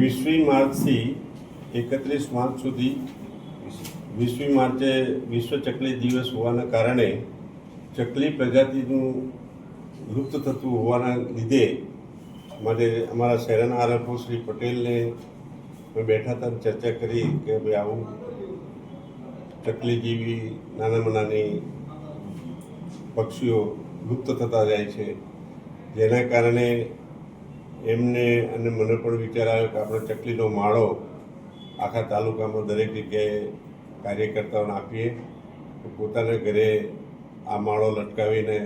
20મી માર્ચથી 31 માર્ચ સુધી 20મી માર્ચે વિશ્વ ચકલી દિવસ હોવાના કારણે ચકલી પ્રજાતિનું લુપ્ત થતું હોવાના લીધે માટે અમારા શહેરના આરએફઓ શ્રી પટેલને બેઠા હતા, ચર્ચા કરી કે ભાઈ આવું ચકલી જેવી નાનામાં નાની પક્ષીઓ લુપ્ત થતા જાય છે, જેના કારણે એમને અને મને પણ વિચાર આવ્યો કે આપણે ચકલીનો માળો આખા તાલુકામાં દરેક જગ્યાએ કાર્યકર્તાઓને આપીએ, પોતાના ઘરે આ માળો લટકાવીને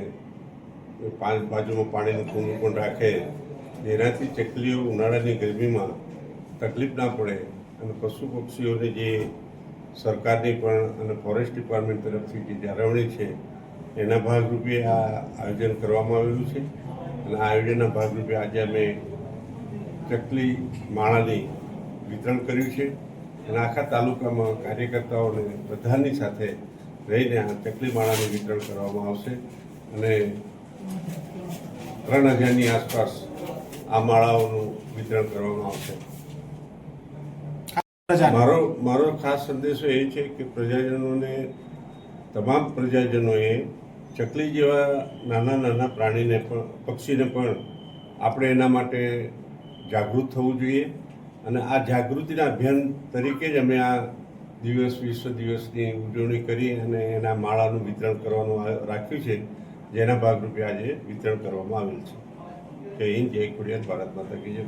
બાજુમાં પાણીનું કુંડું પણ રાખે, જેનાથી ચકલીઓ ઉનાળાની ગરમીમાં તકલીફ ના પડે અને પશુ પક્ષીઓને જે સરકારની પણ અને ફોરેસ્ટ ડિપાર્ટમેન્ટ તરફથી જે જાળવણી છે એના ભાગરૂપે આ આયોજન કરવામાં આવેલું છે. અને આ આયોજનના ભાગરૂપે આજે અમે ચકલી માળાની વિતરણ કર્યું છે અને આખા તાલુકામાં કાર્યકર્તાઓને બધાની સાથે રહીને આ ચકલી માળાનું વિતરણ કરવામાં આવશે અને 3000ની આસપાસ આ માળાઓનું વિતરણ કરવામાં આવશે. મારો ખાસ સંદેશો એ છે કે પ્રજાજનોને, તમામ પ્રજાજનોએ ચકલી જેવા નાના નાના પ્રાણીને પણ, પક્ષીને પણ આપણે એના માટે જાગૃત થવું જોઈએ અને આ જાગૃતિના અભિયાન તરીકે જ અમે આ દિવસ, વિશ્વ દિવસની ઉજવણી કરી અને એના માળાનું વિતરણ કરવાનું રાખ્યું છે, જેના ભાગરૂપે આજે વિતરણ કરવામાં આવેલ છે. જય હિન્દ, જય ખોડિયાર, ભારત માતા કી જય.